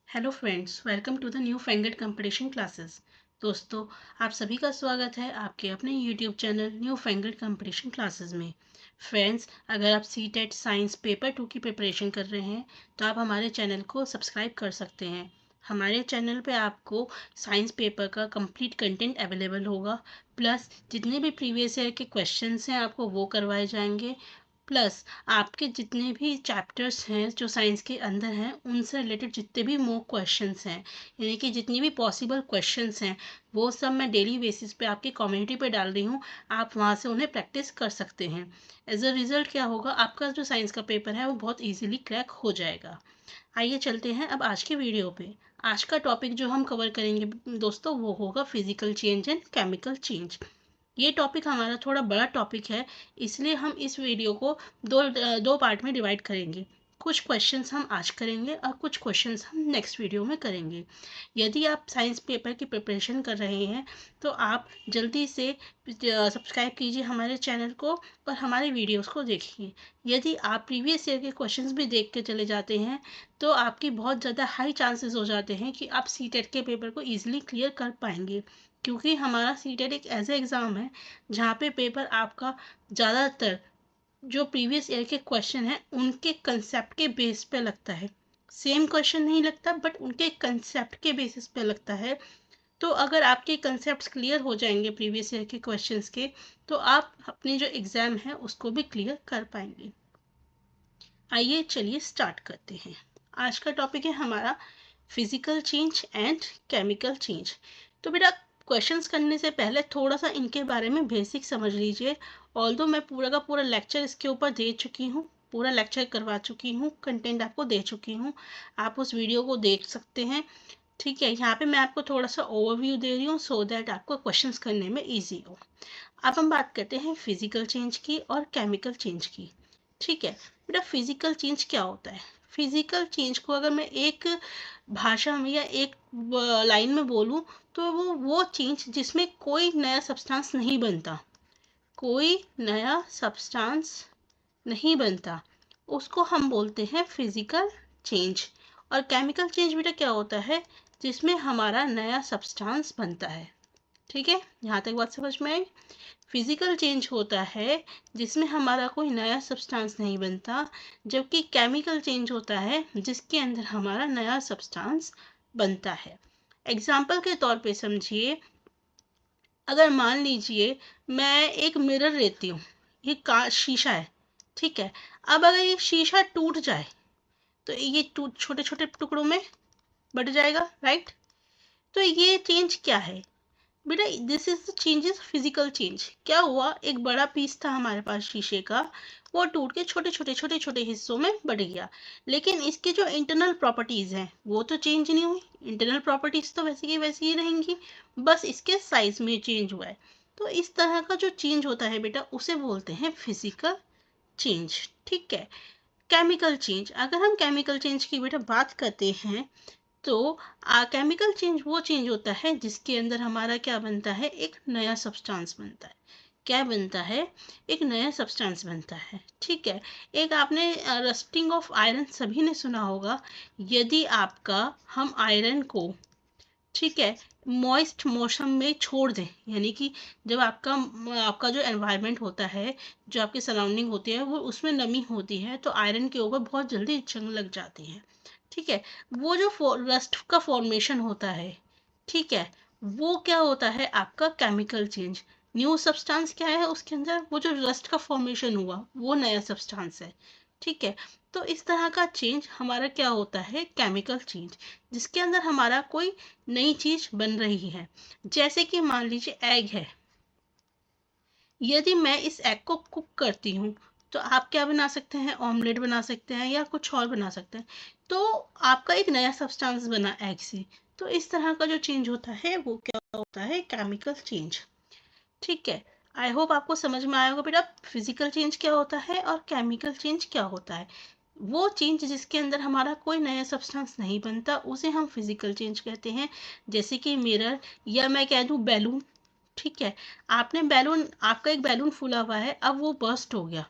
Hello friends, welcome to the new fanged competition classes. दोस्तों, आप सभी का स्वागत है आपके अपने YouTube channel new fanged competition classes में। फ्रेंड्स, अगर आप सीटेट साइंस पेपर 2 की प्रिपरेशन कर रहे हैं तो आप हमारे चैनल को सब्सक्राइब कर सकते हैं। हमारे चैनल पे आपको साइंस पेपर का कंप्लीट कंटेंट अवेलेबल होगा, प्लस जितने भी प्रीवियस ईयर के क्वेश्चंस हैं आपको वो करवाए जाएंगे। प्लस आपके जितने भी चैप्टर्स हैं जो साइंस के अंदर हैं उनसे रिलेटेड जितने भी मॉक क्वेश्चंस हैं, यानी कि जितनी भी पॉसिबल क्वेश्चंस हैं, वो सब मैं डेली बेसिस पे आपकी कम्युनिटी पे डाल रही हूँ। आप वहाँ से उन्हें प्रैक्टिस कर सकते हैं। एज अ रिज़ल्ट क्या होगा, आपका जो साइंस का पेपर है वो बहुत ईजिली क्रैक हो जाएगा। आइए चलते हैं अब आज के वीडियो पे। आज का टॉपिक जो हम कवर करेंगे दोस्तों वो होगा physical change and chemical change. ये टॉपिक हमारा थोड़ा बड़ा टॉपिक है, इसलिए हम इस वीडियो को दो पार्ट में डिवाइड करेंगे। कुछ क्वेश्चंस हम आज करेंगे और कुछ क्वेश्चंस हम नेक्स्ट वीडियो में करेंगे। यदि आप साइंस पेपर की प्रिपरेशन कर रहे हैं तो आप जल्दी से सब्सक्राइब कीजिए हमारे चैनल को और हमारे वीडियोस को देखिए। यदि आप प्रीवियस ईयर के क्वेश्चंस भी देख के चले जाते हैं तो आपकी बहुत ज़्यादा हाई चांसेस हो जाते हैं कि आप सीटेट के पेपर को ईजिली क्लियर कर पाएंगे, क्योंकि हमारा सीटेट एक ऐसा एग्ज़ाम है जहाँ पे पेपर आपका ज़्यादातर जो प्रीवियस ईयर के क्वेश्चन हैं उनके कंसेप्ट के बेस पे लगता है। सेम क्वेश्चन नहीं लगता बट उनके कंसेप्ट के बेसिस पे लगता है। तो अगर आपके कंसेप्ट क्लियर हो जाएंगे प्रीवियस ईयर के क्वेश्चंस के, तो आप अपनी जो एग्ज़ाम है उसको भी क्लियर कर पाएंगे। आइए चलिए स्टार्ट करते हैं। आज का टॉपिक है हमारा physical change and chemical change. तो बेटा, क्वेश्चंस करने से पहले थोड़ा सा इनके बारे में बेसिक समझ लीजिए। ऑल्दो मैं पूरा का पूरा लेक्चर इसके ऊपर दे चुकी हूँ, पूरा लेक्चर करवा चुकी हूँ, कंटेंट आपको दे चुकी हूँ, आप उस वीडियो को देख सकते हैं। ठीक है, यहाँ पे मैं आपको थोड़ा सा ओवरव्यू दे रही हूँ सो दैट आपको क्वेश्चंस करने में ईजी हो। अब हम बात करते हैं फिजिकल चेंज की और केमिकल चेंज की। ठीक है बेटा, फिजिकल चेंज क्या होता है? फिजिकल चेंज को अगर मैं एक भाषा में या एक लाइन में बोलूँ तो वो चेंज जिसमें कोई नया सब्सटेंस नहीं बनता, कोई नया सब्सटेंस नहीं बनता, उसको हम बोलते हैं फिजिकल चेंज। और केमिकल चेंज बेटा क्या होता है? जिसमें हमारा नया सब्सटेंस बनता है। ठीक है, यहाँ तक बात समझ में आई? फिजिकल चेंज होता है जिसमें हमारा कोई नया सब्सटेंस नहीं बनता, जबकि केमिकल चेंज होता है जिसके अंदर हमारा नया सब्सटेंस बनता है। एग्जाम्पल के तौर पे समझिए, अगर मान लीजिए मैं एक मिरर लेती हूँ, ये शीशा है। ठीक है, अब अगर ये शीशा टूट जाए तो ये छोटे छोटे टुकड़ों में बट जाएगा, राइट? तो ये चेंज क्या है बेटा? This is the changes physical change. क्या हुआ, एक बड़ा पीस था हमारे पास शीशे का, वो टूट के छोटे छोटे हिस्सों में बट गया, लेकिन इसकी जो इंटरनल प्रॉपर्टीज हैं वो तो चेंज नहीं हुई। इंटरनल प्रॉपर्टीज तो वैसी की वैसी ही रहेंगी, बस इसके साइज में चेंज हुआ है। तो इस तरह का जो चेंज होता है बेटा उसे बोलते हैं फिजिकल चेंज। ठीक है, केमिकल चेंज, अगर हम केमिकल चेंज की बेटा बात करते हैं तो केमिकल चेंज वो चेंज होता है जिसके अंदर हमारा क्या बनता है? एक नया सब्सटेंस बनता है। क्या बनता है? एक नया सब्सटेंस बनता है। ठीक है, एक आपने रस्टिंग ऑफ आयरन सभी ने सुना होगा। यदि आपका हम आयरन को, ठीक है, मॉइस्ट मौसम में छोड़ दें, यानी कि जब आपका आपका जो एनवायरनमेंट होता है, जो आपकी सराउंडिंग होती है, वो उसमें नमी होती है तो आयरन के ऊपर बहुत जल्दी जंग लग जाती है। ठीक है, वो जो रस्ट का फॉर्मेशन होता है, ठीक है, वो क्या होता है? आपका केमिकल चेंज। न्यू सब्सटेंस क्या है उसके अंदर? वो जो रस्ट का फॉर्मेशन हुआ वो नया सब्सटेंस है। ठीक है, तो इस तरह का चेंज हमारा क्या होता है? केमिकल चेंज, जिसके अंदर हमारा कोई नई चीज बन रही है। जैसे कि मान लीजिए एग है, यदि मैं इस एग को कुक करती हूँ तो आप क्या बना सकते हैं? ऑमलेट बना सकते हैं या कुछ और बना सकते हैं। तो आपका एक नया सब्सटेंस बना एग से। तो इस तरह का जो चेंज होता है वो क्या होता है? Chemical change. ठीक है, आई होप आपको समझ में आया होगा बेटा फिजिकल चेंज क्या होता है और केमिकल चेंज क्या होता है। वो चेंज जिसके अंदर हमारा कोई नया सब्सटेंस नहीं बनता उसे हम फिजिकल चेंज कहते हैं। जैसे कि मिरर, या मैं कह दूं बैलून। ठीक है, आपने बैलून, आपका एक बैलून फूला हुआ है, अब वो बर्स्ट हो गया,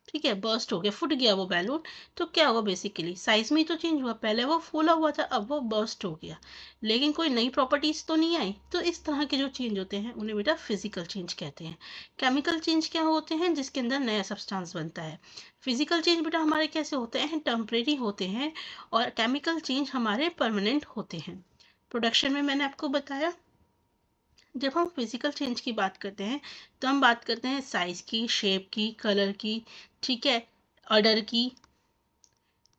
ठीक है, बर्स्ट हो गया, फूट गया वो बैलून, तो क्या होगा, बेसिकली साइज में ही तो चेंज हुआ, पहले वो फूला हुआ था, अब वो बर्स्ट हो गया, लेकिन कोई नई प्रॉपर्टीज तो नहीं आई। तो इस तरह के जो चेंज होते हैं उन्हें बेटा फिजिकल चेंज कहते हैं। केमिकल चेंज क्या होते हैं, जिसके अंदर नया सब्सटेंस बनता है। फिजिकल चेंज बेटा हमारे कैसे होते हैं, टेम्परेरी होते हैं, और केमिकल चेंज हमारे परमानेंट होते हैं। प्रोडक्शन में मैंने आपको बताया, जब हम फिजिकल चेंज की बात करते हैं तो हम बात करते हैं साइज की, शेप की, कलर की, ठीक है, ऑर्डर की,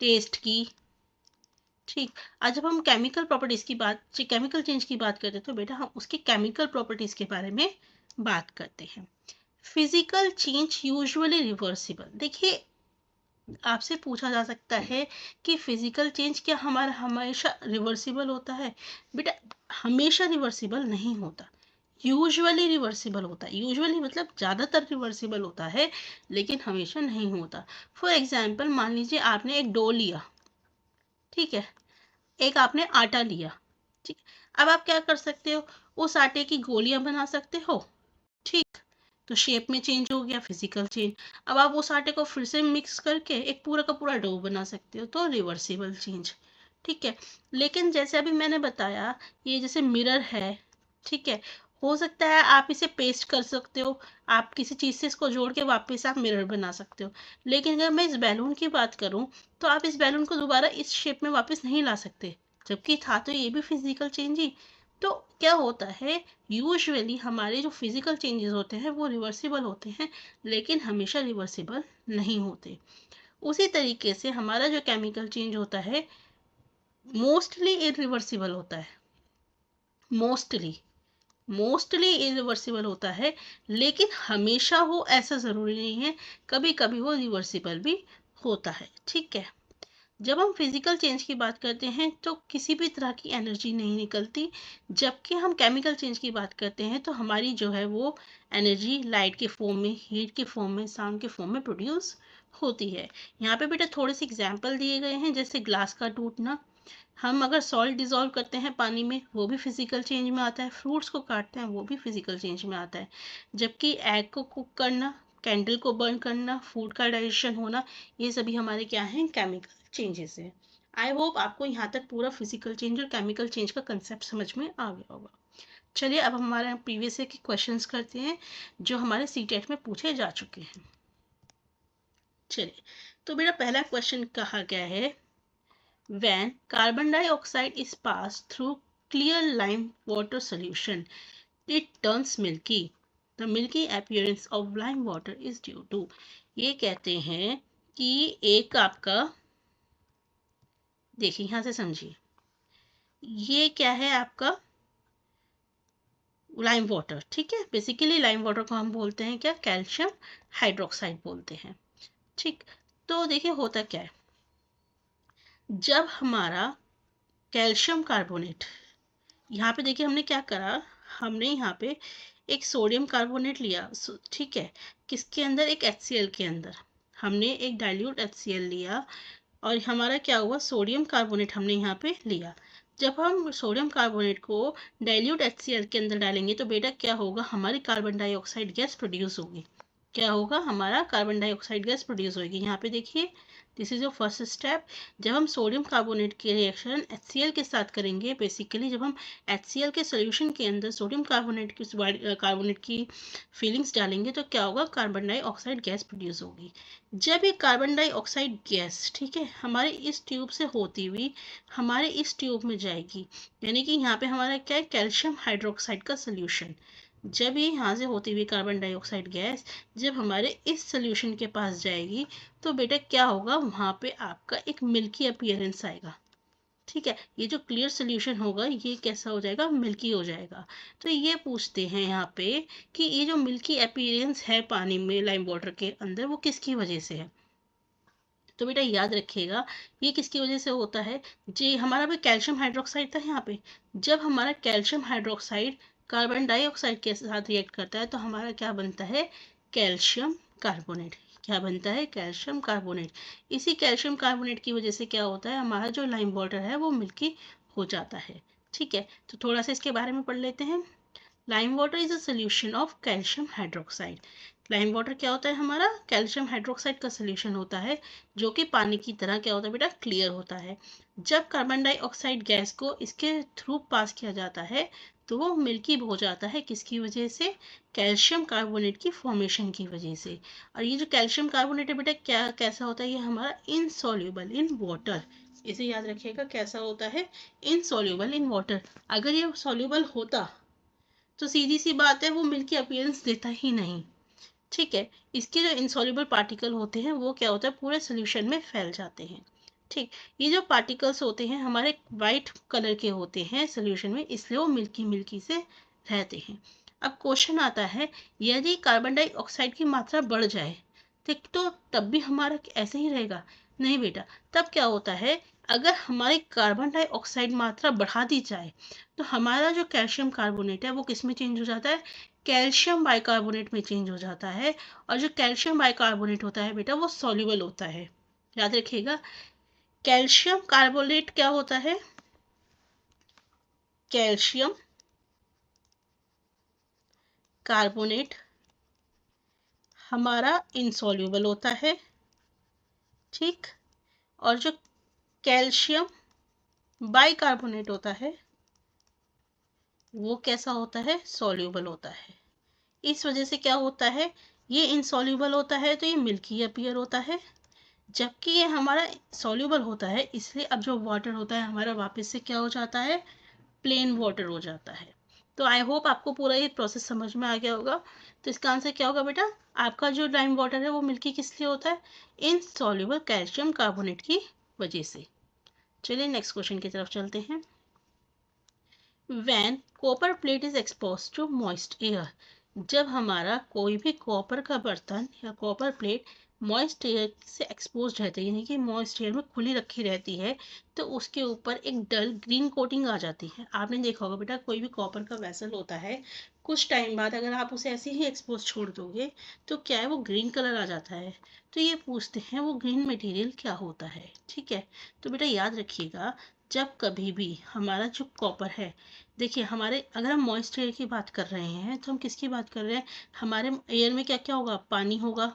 टेस्ट की। ठीक, आज जब हम केमिकल प्रॉपर्टीज की बात, केमिकल चेंज की बात करते हैं तो बेटा हम उसकी केमिकल प्रॉपर्टीज के बारे में बात करते हैं। Physical change usually reversible. देखिए, आपसे पूछा जा सकता है कि फिजिकल चेंज क्या हमारा हमेशा रिवर्सिबल होता है। बेटा हमेशा रिवर्सिबल नहीं होता, यूजुअली रिवर्सिबल होता है। यूजुअली मतलब ज़्यादातर रिवर्सिबल होता है, लेकिन हमेशा नहीं होता। फॉर एग्जाम्पल, मान लीजिए आपने एक डो लिया, ठीक है, एक आपने आटा लिया, ठीक, अब आप क्या कर सकते हो, उस आटे की गोलियां बना सकते हो, ठीक, तो शेप में चेंज हो गया, फिजिकल चेंज। अब आप उस आटे को फिर से मिक्स करके एक पूरा का पूरा डो बना सकते हो, तो रिवर्सिबल चेंज, ठीक है। लेकिन जैसे अभी मैंने बताया, ये जैसे मिरर है, ठीक है, हो सकता है आप इसे पेस्ट कर सकते हो, आप किसी चीज़ से इसको जोड़ के वापस आप मिरर बना सकते हो। लेकिन अगर मैं इस बैलून की बात करूं, तो आप इस बैलून को दोबारा इस शेप में वापस नहीं ला सकते, जबकि था तो ये भी फिजिकल चेंज ही। तो क्या होता है, यूजुअली हमारे जो फिजिकल चेंजेस होते हैं वो रिवर्सिबल होते हैं, लेकिन हमेशा रिवर्सिबल नहीं होते। उसी तरीके से हमारा जो केमिकल चेंज होता है मोस्टली इरिवर्सिबल होता है, मोस्टली इरिवर्सिबल होता है, लेकिन हमेशा हो ऐसा ज़रूरी नहीं है, कभी कभी वो रिवर्सिबल भी होता है, ठीक है। जब हम फिजिकल चेंज की बात करते हैं तो किसी भी तरह की एनर्जी नहीं निकलती, जबकि हम केमिकल चेंज की बात करते हैं तो हमारी जो है वो एनर्जी लाइट के फॉर्म में, हीट के फॉर्म में, साउंड के फॉर्म में प्रोड्यूस होती है। यहाँ पे बेटा थोड़े से एग्जाम्पल दिए गए हैं, जैसे ग्लास का टूटना, हम अगर सॉल्ट डिजोल्व करते हैं पानी में वो भी फिजिकल चेंज में आता है, फ्रूट्स को काटते हैं वो भी फिजिकल चेंज में आता है, जबकि एग को कुक करना, कैंडल को बर्न करना, फूड का डाइजेशन होना, ये सभी हमारे क्या हैं, केमिकल चेंजेस है। आई होप आपको यहाँ तक पूरा फिजिकल चेंज और केमिकल चेंज का कंसेप्ट समझ में आ गया होगा। चलिए अब हमारे प्रीवियस ईयर के क्वेश्चंस करते हैं जो हमारे सीटेट में पूछे जा चुके हैं। चलिए, तो मेरा पहला क्वेश्चन कहा गया है, when carbon dioxide is passed through clear lime water solution it turns milky, the milky appearance of lime water is due to। ये कहते हैं कि एक आपका, देखिए यहाँ से समझिए, ये क्या है आपका लाइम वाटर, ठीक है, बेसिकली लाइम वाटर को हम बोलते हैं क्या, कैल्शियम हाइड्रोक्साइड बोलते हैं, ठीक। तो देखिए होता क्या है, जब हमारा कैल्शियम कार्बोनेट, यहाँ पे देखिए हमने क्या करा, हमने यहाँ पे एक सोडियम कार्बोनेट लिया, ठीक है, किसके अंदर, एक HCl के अंदर, हमने एक डाइल्यूट HCl लिया, और हमारा क्या हुआ, सोडियम कार्बोनेट हमने यहाँ पे लिया। जब हम सोडियम कार्बोनेट को डाइल्यूट HCl के अंदर डालेंगे तो बेटा क्या होगा, हमारी कार्बन डाइऑक्साइड गैस प्रोड्यूस होगी। क्या होगा, हमारा कार्बन डाइऑक्साइड गैस प्रोड्यूस होगी। यहाँ पे देखिए, this is your first step. जब हम सोडियम कार्बोनेट के रिएक्शन HCl के साथ करेंगे, बेसिकली जब हम HCl के सोल्यूशन के अंदर सोडियम कार्बोनेट की फीलिंग्स डालेंगे तो क्या होगा, कार्बन डाइऑक्साइड गैस प्रोड्यूस होगी। जब ये कार्बन डाइऑक्साइड गैस, ठीक है, हमारे इस ट्यूब से होती हुई हमारे इस ट्यूब में जाएगी, यानी कि यहाँ पे हमारा क्या है, कैल्शियम हाइड्रोक्साइड का सोल्यूशन, जब ये यहाँ से होती हुई कार्बन डाइऑक्साइड गैस जब हमारे इस सोल्यूशन के पास जाएगी तो बेटा क्या होगा, वहाँ पे आपका एक मिल्की अपीयरेंस आएगा, ठीक है। ये जो क्लियर सोल्यूशन होगा ये कैसा हो जाएगा, मिल्की हो जाएगा। तो ये पूछते हैं यहाँ पे कि ये जो मिल्की अपीयरेंस है पानी में, लाइम वाटर के अंदर, वो किसकी वजह से है। तो बेटा याद रखिएगा ये किसकी वजह से होता है, जी हमारा भी कैल्शियम हाइड्रोक्साइड था यहाँ पे, जब हमारा कैल्शियम हाइड्रोक्साइड कार्बन डाइऑक्साइड के साथ रिएक्ट करता है तो हमारा क्या बनता है, कैल्शियम कार्बोनेट। क्या बनता है, कैल्शियम कार्बोनेट। इसी कैल्शियम कार्बोनेट की वजह से क्या होता है, हमारा जो लाइम वाटर है वो मिल्की हो जाता है, ठीक है। तो थोड़ा सा इसके बारे में पढ़ लेते हैं। Lime water is a solution of calcium hydroxide. Lime water क्या होता है हमारा, कैल्शियम हाइड्रोक्साइड का सोल्यूशन होता है, जो कि पानी की तरह क्या होता है बेटा, क्लियर होता है। जब कार्बन डाइऑक्साइड गैस को इसके थ्रू पास किया जाता है तो वो मिल्की हो जाता है, किसकी वजह से, कैल्शियम कार्बोनेट की फॉर्मेशन की वजह से। और ये जो कैल्शियम कार्बोनेट है बेटा क्या कैसा होता है, ये हमारा इनसॉल्युबल इन वाटर, इसे याद रखिएगा, कैसा होता है, इनसॉल्युबल इन वाटर। अगर ये सॉल्युबल होता तो सीधी सी बात है वो मिल्की अपीयरेंस देता ही नहीं, ठीक है। इसके जो इनसॉल्युबल पार्टिकल होते हैं वो क्या होता है, पूरे सोल्यूशन में फैल जाते हैं, ठीक। ये जो पार्टिकल्स होते हैं हमारे वाइट कलर के होते हैं सोल्यूशन में, इसलिए वो मिल्की मिल्की से रहते हैं। अब क्वेश्चन आता है, यदि कार्बन डाइऑक्साइड की मात्रा बढ़ जाए ठीक, तो तब भी हमारा ऐसे ही रहेगा, नहीं बेटा। तब क्या होता है, अगर हमारी कार्बन डाइऑक्साइड मात्रा बढ़ा दी जाए तो हमारा जो कैल्शियम कार्बोनेट है वो किस में चेंज हो जाता है, कैल्शियम बाइकार्बोनेट में चेंज हो जाता है। और जो कैल्शियम बाइकार्बोनेट होता है बेटा वो सॉल्युबल होता है, याद रखिएगा। कैल्शियम कार्बोनेट क्या होता है, कैल्शियम कार्बोनेट हमारा इनसॉल्युबल होता है, ठीक। और जो कैल्शियम बाइकार्बोनेट होता है वो कैसा होता है, सॉल्युबल होता है। इस वजह से क्या होता है, ये इनसॉल्युबल होता है तो ये मिल्की अपीयर होता है, जबकि ये हमारा सॉल्युबल होता है, इसलिए अब जो वाटर होता है हमारा वापस से क्या हो जाता है, प्लेन वाटर हो जाता है। तो आई होप आपको पूरा ये प्रोसेस समझ में आ गया होगा। तो इसका आंसर क्या होगा बेटा, आपका जो लाइम वाटर है वो मिल्की किस लिए होता है, इनसॉल्युबल कैल्शियम कार्बोनेट की वजह से। चलिए नेक्स्ट क्वेश्चन की तरफ चलते हैं। When copper plate is exposed to moist air, जब हमारा कोई भी कॉपर का बर्तन या कॉपर प्लेट मॉइस्ट एयर से एक्सपोज रहती है, यानी कि मॉइस्ट एयर में खुली रखी रहती है, तो उसके ऊपर एक डल ग्रीन कोटिंग आ जाती है। आपने देखा होगा बेटा, कोई भी कॉपर का वेसल होता है, कुछ टाइम बाद अगर आप उसे ऐसे ही एक्सपोज छोड़ दोगे तो क्या है, वो ग्रीन कलर आ जाता है। तो ये पूछते हैं वो ग्रीन मटेरियल क्या होता है, ठीक है। तो बेटा याद रखिएगा, जब कभी भी हमारा जो कॉपर है, देखिए हमारे अगर हम मॉइस्ट एयर की बात कर रहे हैं तो हम किसकी बात कर रहे हैं, हमारे एयर में क्या क्या होगा, पानी होगा,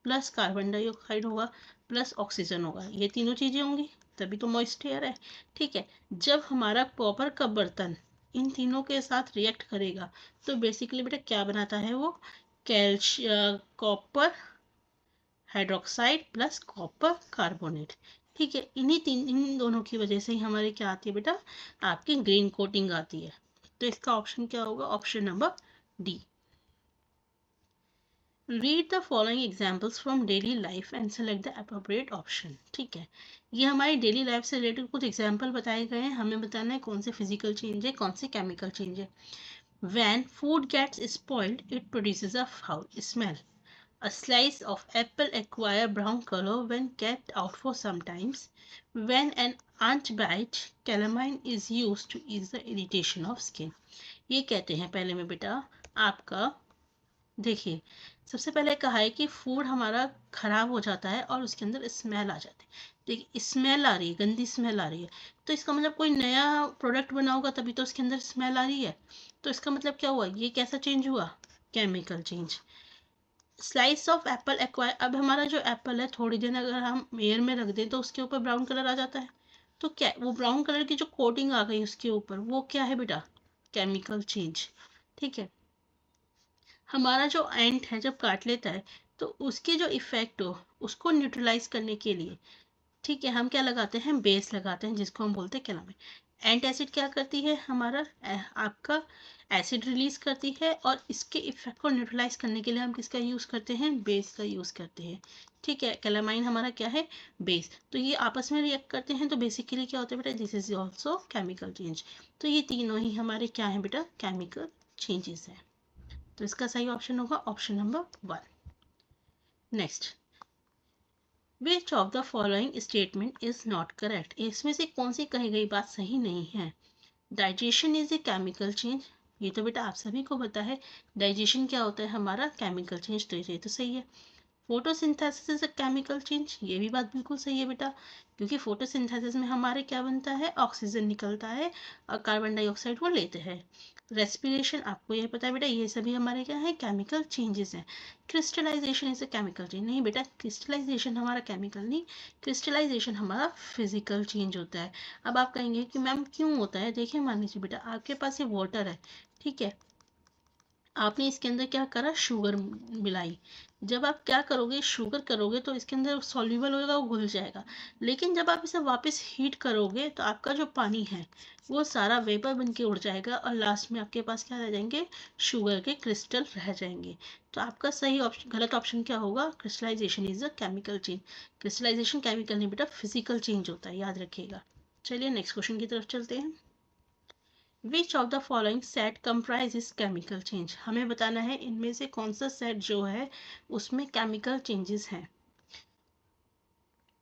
प्लस कार्बन डाइऑक्साइड होगा, प्लस ऑक्सीजन होगा, ये तीनों चीज़ें होंगी, तभी तो मॉइस्ट एयर है, ठीक है। जब हमारा कॉपर का बर्तन इन तीनों के साथ रिएक्ट करेगा तो बेसिकली बेटा क्या बनाता है वो, calcium copper hydroxide plus copper carbonate, ठीक है। इन दोनों की वजह से ही हमारे क्या आती है बेटा, आपकी ग्रीन कोटिंग आती है। तो इसका ऑप्शन क्या होगा, option number D. Read the following examples from daily life and select the appropriate option, ठीक है। ये हमारी डेली लाइफ से रिलेटेड कुछ एग्जाम्पल बताए गए हैं, हमें बताना है कौन से फिजिकल चेंज है, कौन से केमिकल चेंज है। When food gets spoiled, it produces a foul smell. A slice of apple acquires brown color when kept out for some time. When an ant bites, calamine is used to ease the irritation of skin. ये कहते हैं पहले में बेटा आपका, देखिए सबसे पहले कहा है कि फूड हमारा खराब हो जाता है और उसके अंदर स्मेल आ जाती है। देखिए स्मेल आ रही है, गंदी स्मेल आ रही है, तो इसका मतलब कोई नया प्रोडक्ट बना होगा तभी तो उसके अंदर स्मेल आ रही है। तो इसका मतलब क्या हुआ, ये कैसा चेंज हुआ, chemical change. Slice of Apple acquire, अब हमारा जो एप्पल है थोड़ी देर अगर हम एयर में रख दें तो उसके ऊपर ब्राउन कलर आ जाता है। तो क्या वो ब्राउन कलर की जो कोटिंग आ गई उसके ऊपर, वो क्या है बेटा, केमिकल चेंज, ठीक है। हमारा जो एंट है जब काट लेता है तो उसके जो इफेक्ट हो उसको न्यूट्रलाइज करने के लिए, ठीक है, हम क्या लगाते हैं, बेस लगाते हैं, जिसको हम बोलते हैं कैलामाइन। एंट एसिड क्या करती है, हमारा आपका एसिड रिलीज करती है, और इसके इफेक्ट को न्यूट्रलाइज करने के लिए हम किसका यूज़ करते हैं, बेस का यूज़ करते हैं, ठीक है। कैलामाइन हमारा क्या है, बेस। तो ये आपस में रिएक्ट करते हैं तो बेसिकली क्या होता है बेटा, this is also chemical change. तो ये तीनों ही हमारे क्या है बेटा, केमिकल चेंजेस हैं। तो इसका सही ऑप्शन होगा option number 1। Next, which of the following statement is not correct, इसमें से कौन सी कही गई बात सही नहीं है। Digestion is a chemical change, ये तो बेटा आप सभी को पता है, डाइजेशन क्या होता है हमारा, केमिकल चेंज, तो ये तो सही है। Photosynthesis is a chemical change, ये भी बात बिल्कुल सही है बेटा, क्योंकि फोटोसिंथेसिस में हमारे क्या बनता है, ऑक्सीजन निकलता है और कार्बन डाइऑक्साइड वो लेते हैं। रेस्पिरेशन आपको ये पता है बेटा, ये सभी हमारे क्या है, केमिकल चेंजेस हैं। Crystallisation is a chemical change, नहीं बेटा, क्रिस्टलाइजेशन हमारा केमिकल नहीं, क्रिस्टलाइजेशन हमारा फिजिकल चेंज होता है। अब आप कहेंगे कि मैम क्यों होता है, देखिए मान लीजिए बेटा आपके पास ये वाटर है, ठीक है, आपने इसके अंदर क्या करा, शुगर मिलाई। जब आप क्या करोगे, शुगर करोगे तो इसके अंदर सॉल्युबल होगा, वो घुल जाएगा। लेकिन जब आप इसे वापस हीट करोगे तो आपका जो पानी है वो सारा वेपर बन के उड़ जाएगा और लास्ट में आपके पास क्या रह जाएंगे, शुगर के क्रिस्टल रह जाएंगे। तो आपका सही ऑप्शन, गलत ऑप्शन क्या होगा, crystallisation is a chemical change. Crystallisation chemical नहीं बेटा, फिजिकल चेंज होता है, याद रखिएगा। चलिए नेक्स्ट क्वेश्चन की तरफ चलते हैं। विच of the following set comprises chemical change, हमें बताना है इनमें से कौन सा सेट जो है उसमें केमिकल चेंजेस हैं।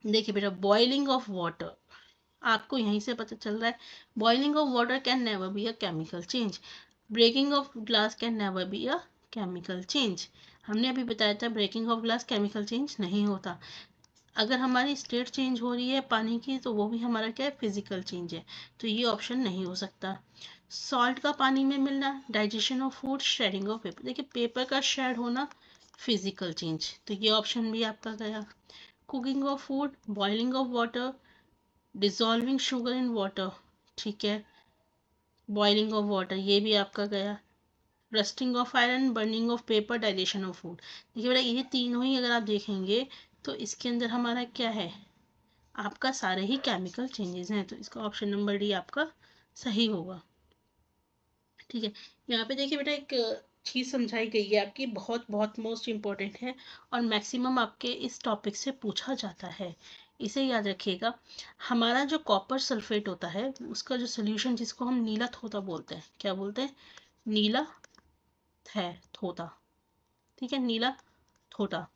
देखिए बेटा, बॉइलिंग ऑफ वाटर, आपको यहीं से पता चल रहा है, boiling of water can never be a chemical change. Breaking of glass can never be a chemical change. हमने अभी बताया था breaking of glass chemical change नहीं होता। अगर हमारी स्टेट चेंज हो रही है पानी की तो वो भी हमारा क्या है, फिजिकल चेंज है, तो ये ऑप्शन नहीं हो सकता। सॉल्ट का पानी में मिलना, digestion of food, shedding of paper, देखिए पेपर का शेड होना फिजिकल चेंज, तो ये ऑप्शन भी आपका गया। Cooking of food, boiling of water, dissolving sugar in water, ठीक है, बॉइलिंग ऑफ वाटर ये भी आपका गया। Rusting of iron, burning of paper, digestion of food, देखिए बेटा ये तीनों ही अगर आप देखेंगे तो इसके अंदर हमारा क्या है, आपका सारे ही केमिकल चेंजेस हैं, तो इसका ऑप्शन नंबर डी आपका सही होगा। ठीक है, यहाँ पे देखिए बेटा एक चीज़ समझाई गई है आपकी, बहुत बहुत मोस्ट इम्पॉर्टेंट है और मैक्सिमम आपके इस टॉपिक से पूछा जाता है, इसे याद रखिएगा। हमारा जो कॉपर सल्फेट होता है उसका जो सोल्यूशन, जिसको हम नीला थोथा बोलते हैं, क्या बोलते हैं, नीला है थोथा, ठीक है, नीला थोथा।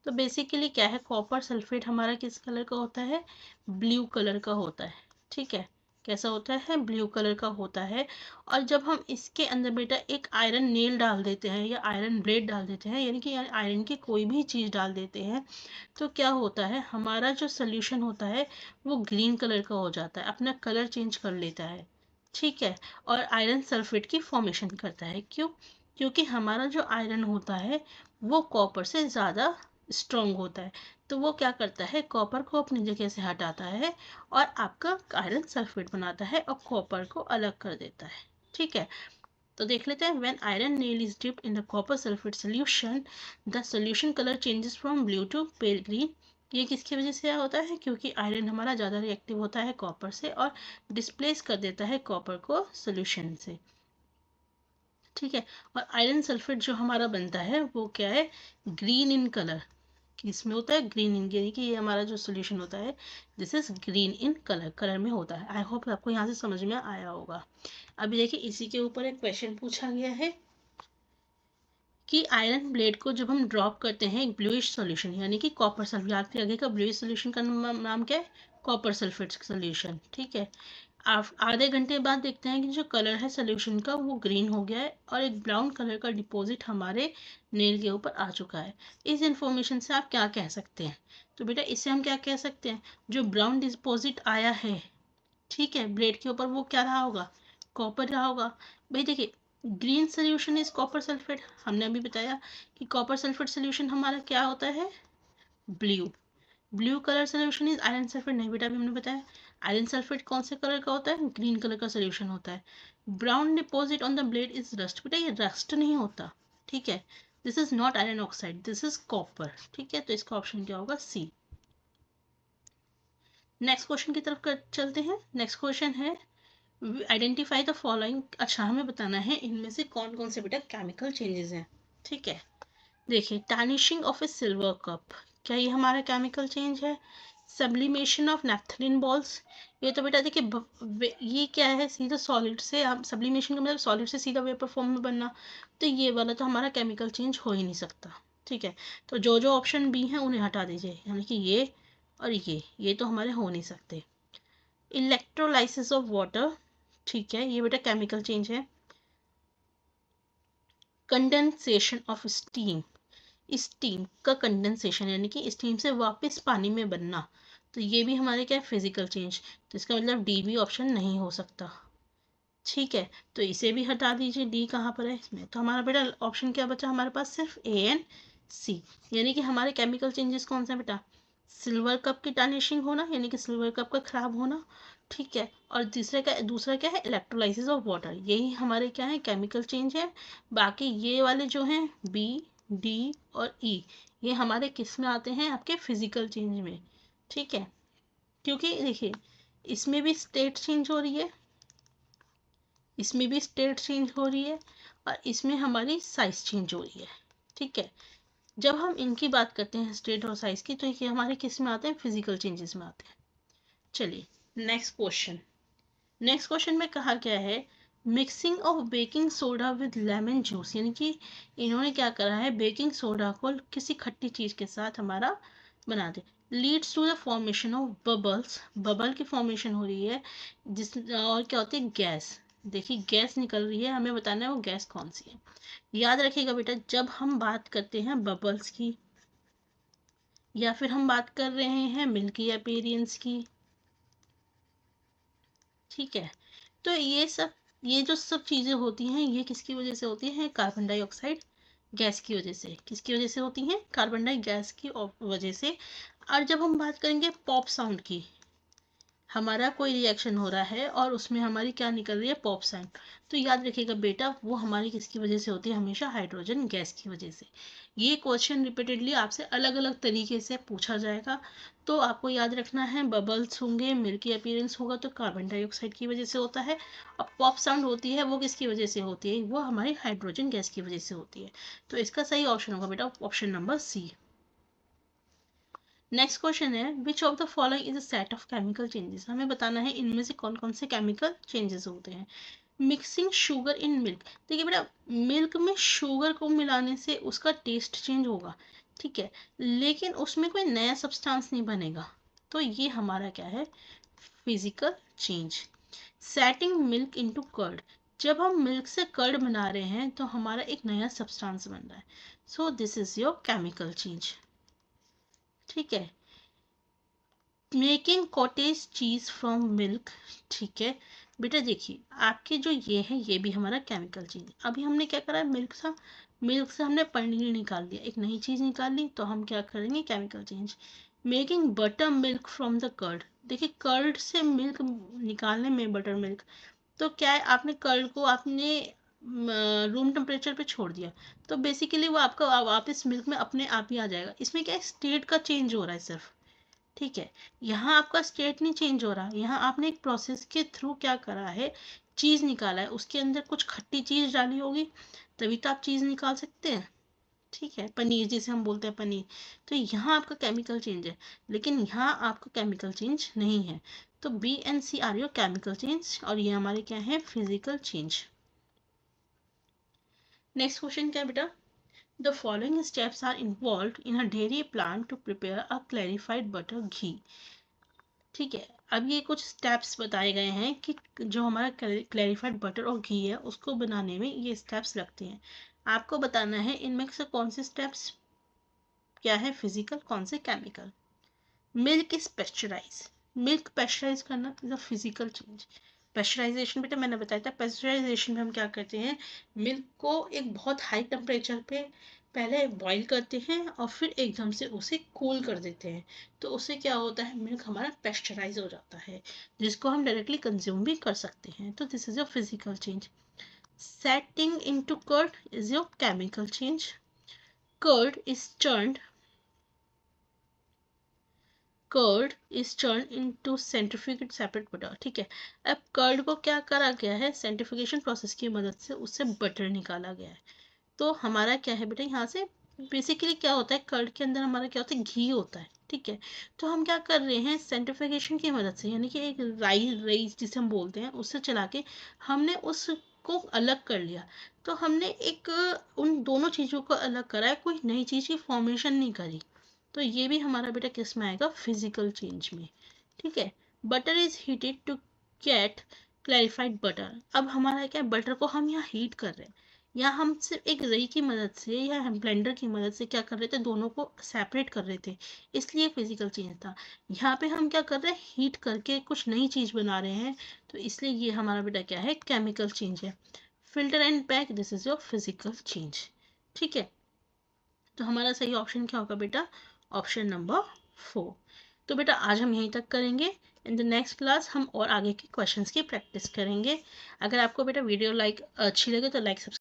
तो बेसिकली क्या है, कॉपर सल्फेट हमारा किस कलर का होता है, ब्लू कलर का होता है, ठीक है, कैसा होता है, ब्लू कलर का होता है। और जब हम इसके अंदर बेटा एक आयरन नेल डाल देते हैं या आयरन ब्लेड डाल देते हैं, यानी कि आयरन की कोई भी चीज़ डाल देते हैं, तो क्या होता है, हमारा जो सोल्यूशन होता है वो ग्रीन कलर का हो जाता है, अपना कलर चेंज कर लेता है, ठीक है, और आयरन सल्फेट की फॉर्मेशन करता है। क्यों, क्योंकि हमारा जो आयरन होता है वो कॉपर से ज़्यादा स्ट्रॉन्ग होता है, तो वो क्या करता है, कॉपर को अपनी जगह से हटाता है और आपका आयरन सल्फेट बनाता है और कॉपर को अलग कर देता है, ठीक है। तो देख लेते हैं, when iron nail is dipped in the copper sulphate solution, the solution colour changes from blue to pale green. ये किसकी वजह से होता है, क्योंकि आयरन हमारा ज़्यादा रिएक्टिव होता है कॉपर से और डिस्प्लेस कर देता है कॉपर को सोल्यूशन से, ठीक है। और आयरन सल्फेट जो हमारा बनता है वो क्या है, ग्रीन इन कलर, इसमें होता है ग्रीन इन, यानी कि ये हमारा जो सोल्यूशन होता है this is green in colour, colour में होता है। आई होप आपको यहाँ से समझ में आया होगा। अभी देखिए इसी के ऊपर एक क्वेश्चन पूछा गया है कि आयरन ब्लेड को जब हम ड्रॉप करते हैं एक ब्लूइश सॉल्यूशन, यानी कि कॉपर सल्फेट, आपके आगे का ब्लूइश सॉल्यूशन का नाम क्या है, कॉपर सल्फेट सॉल्यूशन, ठीक है। आप आधे घंटे बाद देखते हैं कि जो कलर है सोल्यूशन का वो ग्रीन हो गया है और एक ब्राउन कलर का डिपॉजिट हमारे नेल के ऊपर आ चुका है। इस इंफॉर्मेशन से आप क्या कह सकते हैं, तो बेटा इससे हम क्या कह सकते हैं, जो ब्राउन डिपॉजिट आया है, ठीक है, ब्लेड के ऊपर, वो क्या रहा होगा, कॉपर रहा होगा। भाई देखिए, green solution is copper sulphate, हमने अभी बताया कि कॉपर सल्फेट सोल्यूशन हमारा क्या होता है, blue. Blue colour solution is iron sulphate, नहीं बेटा अभी हमने बताया आयरन सल्फेट कौन से कलर का होता है, ग्रीन कलर का सोल्यूशन होता है। Brown deposit on the blade is rust, बेटा ये रस्ट नहीं होता, ठीक है, this is not iron oxide, this is copper, ठीक है, तो इसका ऑप्शन क्या होगा, सी। नेक्स्ट क्वेश्चन की तरफ चलते हैं। नेक्स्ट क्वेश्चन है आइडेंटिफाई द फॉलोइंग, अच्छा हमें बताना है इनमें से कौन कौन से बेटा केमिकल चेंजेस हैं, ठीक है। देखिए, tarnishing of A silver cup, क्या ये हमारा केमिकल चेंज है। सब्लिमेशन ऑफ नैप्थलिन बॉल्स, ये तो बेटा देखिए ये क्या है, सीधा सॉलिड से, हम सब्लिमेशन का मतलब सॉलिड से सीधा वेपर फॉर्म में बनना, तो ये वाला तो हमारा केमिकल चेंज हो ही नहीं सकता, ठीक है। तो जो जो ऑप्शन बी हैं उन्हें हटा दीजिए, यानी कि ये और ये तो हमारे हो नहीं सकते। इलेक्ट्रोलाइसिस ऑफ वाटर, ठीक है, ये बेटा केमिकल चेंज है। कंडेंसेशन ऑफ स्टीम, स्टीम का कंडेंसेशन यानी कि स्टीम से वापस पानी में बनना, तो ये भी हमारे क्या है फिजिकल चेंज। तो इसका मतलब डी भी ऑप्शन नहीं हो सकता। ठीक है, तो इसे भी हटा दीजिए, डी कहाँ पर है इसमें। तो हमारा बेटा ऑप्शन क्या बचा हमारे पास, सिर्फ ए एंड सी। यानी कि हमारे केमिकल चेंजेस कौन सा बेटा, सिल्वर कप की टार्निशिंग होना यानी कि सिल्वर कप का खराब होना। ठीक है, और दूसरा क्या है इलेक्ट्रोलाइसिस ऑफ वाटर, यही हमारे क्या है केमिकल चेंज है। बाकी ये वाले जो हैं बी, डी और ई, ये हमारे किस में आते हैं, आपके फिजिकल चेंज में। ठीक है, क्योंकि देखिए इसमें भी स्टेट चेंज हो रही है, इसमें भी स्टेट चेंज हो रही है, और इसमें हमारी साइज चेंज हो रही है। ठीक है, जब हम इनकी बात करते हैं स्टेट और साइज की, तो ये हमारे किस में आते हैं, फिजिकल चेंजेस में आते हैं। चलिए नेक्स्ट क्वेश्चन। नेक्स्ट क्वेश्चन में कहा गया है mixing of baking soda with lemon juice, यानी कि इन्होंने क्या करा है, बेकिंग सोडा को किसी खट्टी चीज के साथ हमारा बना दे, leads to the formation of bubbles, bubble की फॉर्मेशन हो रही है, जिस और क्या होती है गैस। देखिए गैस निकल रही है, हमें बताना है वो गैस कौन सी है। याद रखिएगा बेटा, जब हम बात करते हैं बबल्स की, या फिर हम बात कर रहे हैं मिल्की अपीयरेंस की, ठीक है, तो ये जो सब चीज़ें होती हैं ये किसकी वजह से होती हैं, कार्बन डाइऑक्साइड गैस की वजह से। किसकी वजह से होती हैं, कार्बन डाई गैस की वजह से। और जब हम बात करेंगे पॉप साउंड की, हमारा कोई रिएक्शन हो रहा है और उसमें हमारी क्या निकल रही है, पॉप साउंड, तो याद रखिएगा बेटा वो हमारी किसकी वजह से होती है, हमेशा हाइड्रोजन गैस की वजह से। ये क्वेश्चन रिपीटेडली आपसे अलग अलग तरीके से पूछा जाएगा, तो आपको याद रखना है बबल्स होंगे, मिल्की अपीयरेंस होगा तो कार्बन डाइऑक्साइड की वजह से होता है, और पॉप साउंड होती है वो किसकी वजह से होती है, वो हमारी हाइड्रोजन गैस की वजह से होती है। तो इसका सही ऑप्शन होगा बेटा option number C. Next question है which of the following is a set of chemical changes, हमें बताना है इनमें से कौन कौन से केमिकल चेंजेस होते हैं। मिक्सिंग शुगर इन मिल्क, देखिए बेटा मिल्क में शुगर को मिलाने से उसका टेस्ट चेंज होगा, ठीक है, लेकिन उसमें कोई नया सब्सटेंस नहीं बनेगा, तो ये हमारा क्या है, physical change. Setting milk into curd, जब हम मिल्क से कर्ड बना रहे हैं तो हमारा एक नया सब्सटेंस बन रहा है, so this is your chemical change. ठीक है, making cottage cheese from milk, ठीक है बेटा, देखिए आपके जो ये है ये भी हमारा केमिकल चेंज। अभी हमने क्या करा है, मिल्क से हमने पनीर निकाल दिया, एक नई चीज निकाल ली, तो हम क्या करेंगे, chemical change. Making butter milk from the curd, देखिए कर्ड से मिल्क निकालने में बटर मिल्क, तो क्या है आपने कर्ड को आपने रूम टेम्परेचर पे छोड़ दिया, तो बेसिकली वो आपका वापस मिल्क में अपने आप ही आ जाएगा। इसमें क्या है, स्टेट का चेंज हो रहा है सिर्फ। ठीक है, यहाँ आपका स्टेट नहीं चेंज हो रहा, यहाँ आपने एक प्रोसेस के थ्रू क्या करा है, चीज़ निकाला है, उसके अंदर कुछ खट्टी चीज़ डाली होगी, तभी तो आप चीज़ निकाल सकते हैं। ठीक है, पनीर जिसे हम बोलते हैं पनीर, तो यहाँ आपका केमिकल चेंज है, लेकिन यहाँ आपका केमिकल चेंज नहीं है। तो B and C are your chemical change, और ये हमारे क्या है, फिजिकल चेंज। नेक्स्ट क्वेश्चन क्या है बेटा, the following steps are involve in a dairy plant to prepare a clarified butter ghee. ठीक है, अब ये कुछ स्टेप्स बताए गए हैं कि जो हमारा क्लैरिफाइड बटर और घी है उसको बनाने में ये स्टेप्स लगते हैं। आपको बताना है इनमें से कौन से स्टेप्स क्या है फिजिकल, कौन से chemical. Milk is pasteurise, milk pasteurise करना is a physical change. Pasteurisation बेटा मैंने बताया था, पेस्चराइजेशन में हम क्या करते हैं, मिल्क को एक बहुत हाई टेम्परेचर पे पहले बॉईल करते हैं और फिर एकदम से उसे कूल कर देते हैं, तो उससे क्या होता है, मिल्क हमारा पेस्चराइज हो जाता है, जिसको हम डायरेक्टली कंज्यूम भी कर सकते हैं। तो this is your physical change. Setting into curd is your chemical change. Curd is churned curd is turn into centrifugate separate butter. ठीक है, अब कर्ड को क्या करा गया है, सेंट्रीफिकेशन प्रोसेस की मदद से उससे बटर निकाला गया है, तो हमारा क्या है बेटा, यहाँ से बेसिकली क्या होता है, कर्ड के अंदर हमारा क्या होता है, घी होता है। ठीक है, तो हम क्या कर रहे हैं, सेंट्रीफिकेशन की मदद से, यानी कि एक राइस जिसे हम बोलते हैं उससे चला के हमने उसको अलग कर लिया, तो हमने एक उन दोनों चीज़ों को अलग करा है, कोई नई चीज़ की फॉर्मेशन नहीं करी, तो ये भी हमारा बेटा किस में आएगा, फिजिकल चेंज में। ठीक है, butter is heated to get clarified butter, अब हमारा क्या, बटर को हम यहाँ हीट कर रहे हैं, यहाँ हम सिर्फ एक रई की मदद से या हम ब्लेंडर की मदद से क्या कर रहे थे, दोनों को सेपरेट कर रहे थे, इसलिए फिजिकल चेंज था। यहाँ पे हम क्या कर रहे हैं, हीट करके कुछ नई चीज़ बना रहे हैं, तो इसलिए ये हमारा बेटा क्या है, केमिकल चेंज है। Filter and pack, this is your physical change. ठीक है, तो हमारा सही ऑप्शन क्या होगा बेटा, ऑप्शन नंबर 4। तो बेटा आज हम यहीं तक करेंगे। इन द नेक्स्ट क्लास हम और आगे के क्वेश्चंस की प्रैक्टिस करेंगे। अगर आपको बेटा वीडियो अच्छी लगे तो लाइक